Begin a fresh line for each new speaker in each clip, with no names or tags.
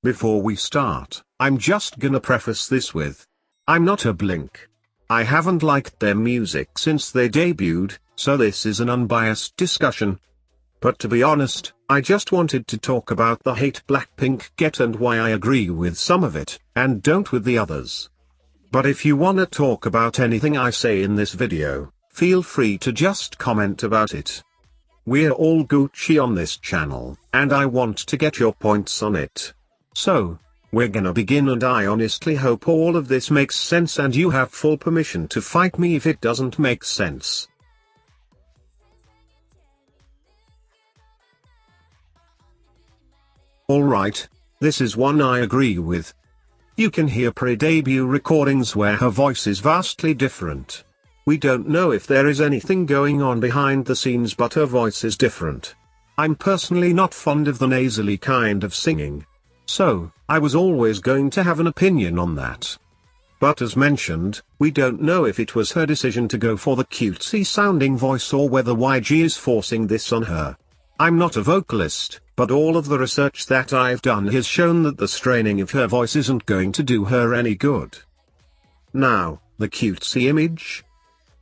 Before we start, I'm just gonna preface this with, I'm not a Blink. I haven't liked their music since they debuted, so this is an unbiased discussion. But to be honest, I just wanted to talk about the hate Blackpink get and why I agree with some of it, and don't with the others. But if you wanna talk about anything I say in this video, feel free to just comment about it. We're all Gucci on this channel, and I want to get your points on it. So, we're gonna begin, and I honestly hope all of this makes sense and you have full permission to fight me if it doesn't make sense. Alright, this is one I agree with. You can hear pre-debut recordings where her voice is vastly different. We don't know if there is anything going on behind the scenes, but her voice is different. I'm personally not fond of the nasally kind of singing. So, I was always going to have an opinion on that. But as mentioned, we don't know if it was her decision to go for the cutesy sounding voice or whether YG is forcing this on her. I'm not a vocalist, but all of the research that I've done has shown that the straining of her voice isn't going to do her any good. Now, the cutesy image?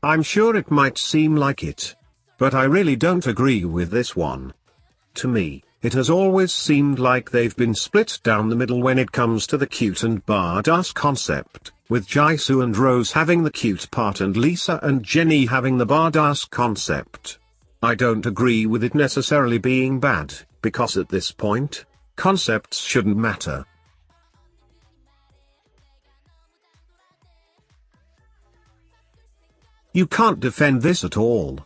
I'm sure it might seem like it. But I really don't agree with this one. To me, it has always seemed like they've been split down the middle when it comes to the cute and badass concept, with Jisoo and Rose having the cute part and Lisa and Jennie having the badass concept. I don't agree with it necessarily being bad, because at this point, concepts shouldn't matter. You can't defend this at all.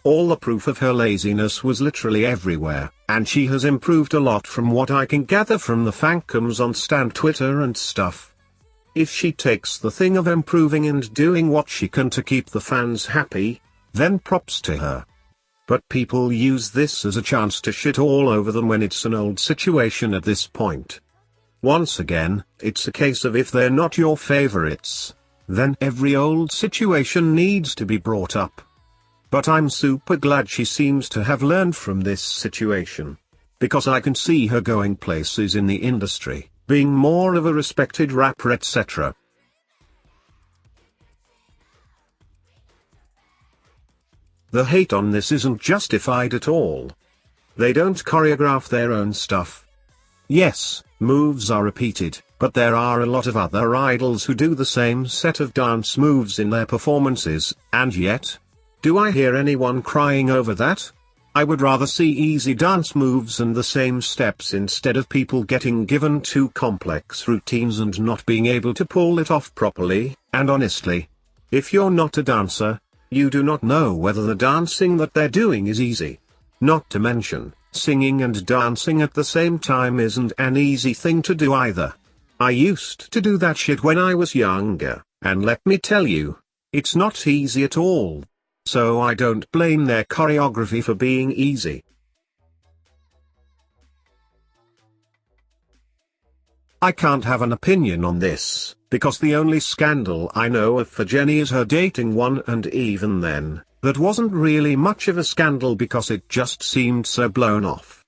All the proof of her laziness was literally everywhere, and she has improved a lot from what I can gather from the fancoms on Stan Twitter and stuff. If she takes the thing of improving and doing what she can to keep the fans happy, then props to her. But people use this as a chance to shit all over them when it's an old situation at this point. Once again, it's a case of if they're not your favorites, then every old situation needs to be brought up. But I'm super glad she seems to have learned from this situation. Because I can see her going places in the industry, being more of a respected rapper, etc. The hate on this isn't justified at all. They don't choreograph their own stuff. Yes, moves are repeated, but there are a lot of other idols who do the same set of dance moves in their performances, and yet, do I hear anyone crying over that? I would rather see easy dance moves and the same steps instead of people getting given too complex routines and not being able to pull it off properly, and honestly, if you're not a dancer, you do not know whether the dancing that they're doing is easy. Not to mention, singing and dancing at the same time isn't an easy thing to do either. I used to do that shit when I was younger, and let me tell you, it's not easy at all. So I don't blame their choreography for being easy. I can't have an opinion on this, because the only scandal I know of for Jennie is her dating one, and even then, that wasn't really much of a scandal because it just seemed so blown off.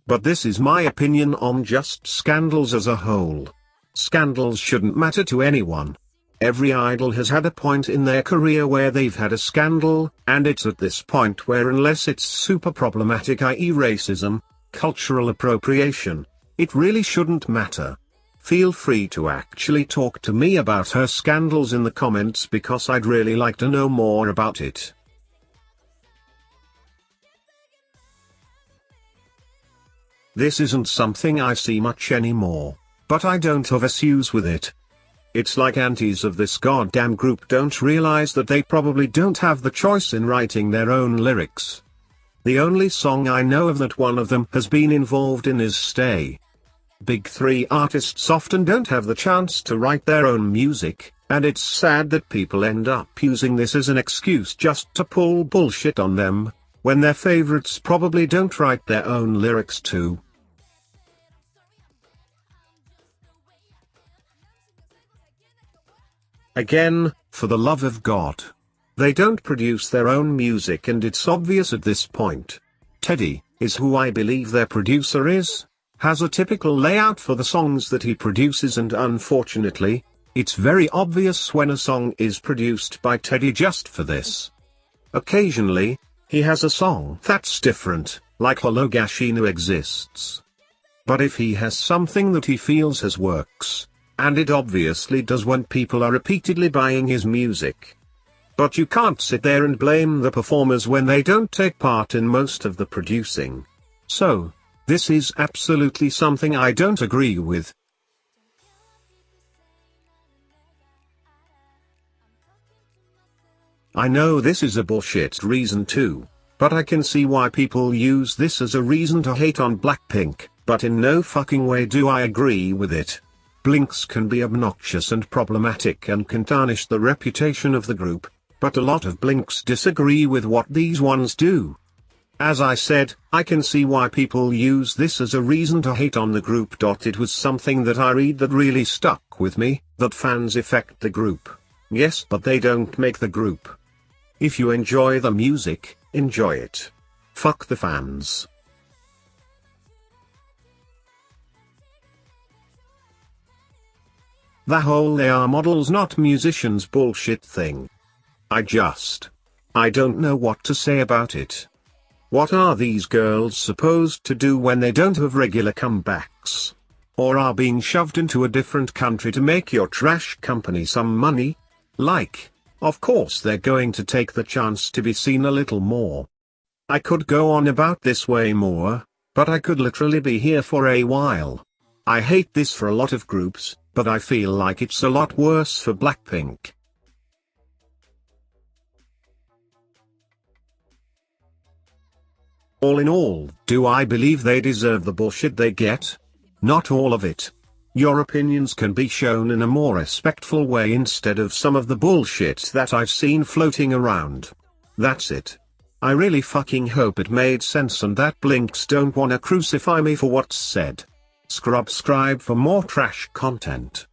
But this is my opinion on just scandals as a whole. Scandals shouldn't matter to anyone. Every idol has had a point in their career where they've had a scandal, and it's at this point where, unless it's super problematic, i.e. racism, cultural appropriation, it really shouldn't matter. Feel free to actually talk to me about her scandals in the comments because I'd really like to know more about it. This isn't something I see much anymore, but I don't have issues with it. It's like antis of this goddamn group don't realize that they probably don't have the choice in writing their own lyrics. The only song I know of that one of them has been involved in is Stay. Big three artists often don't have the chance to write their own music, and it's sad that people end up using this as an excuse just to pull bullshit on them, when their favorites probably don't write their own lyrics too. Again, for the love of God. They don't produce their own music, and it's obvious at this point. Teddy is who I believe their producer is. has a typical layout for the songs that he produces, and unfortunately, it's very obvious when a song is produced by Teddy just for this. Occasionally, he has a song that's different, like Hologashinu exists. But if he has something that he feels has works, and it obviously does when people are repeatedly buying his music. But you can't sit there and blame the performers when they don't take part in most of the producing. So, this is absolutely something I don't agree with. I know this is a bullshit reason too, but I can see why people use this as a reason to hate on Blackpink, but in no fucking way do I agree with it. Blinks can be obnoxious and problematic and can tarnish the reputation of the group, but a lot of Blinks disagree with what these ones do. As I said, I can see why people use this as a reason to hate on the group. It was something that I read that really stuck with me, that fans affect the group. Yes, but they don't make the group. If you enjoy the music, enjoy it. Fuck the fans. The whole they are models not musicians bullshit thing. I don't know what to say about it. What are these girls supposed to do when they don't have regular comebacks? Or are being shoved into a different country to make your trash company some money? Like, of course they're going to take the chance to be seen a little more. I could go on about this way more, but I could literally be here for a while. I hate this for a lot of groups, but I feel like it's a lot worse for Blackpink. All in all, do I believe they deserve the bullshit they get? Not all of it. Your opinions can be shown in a more respectful way instead of some of the bullshit that I've seen floating around. That's it. I really fucking hope it made sense and that Blinks don't wanna crucify me for what's said. Subscribe for more trash content.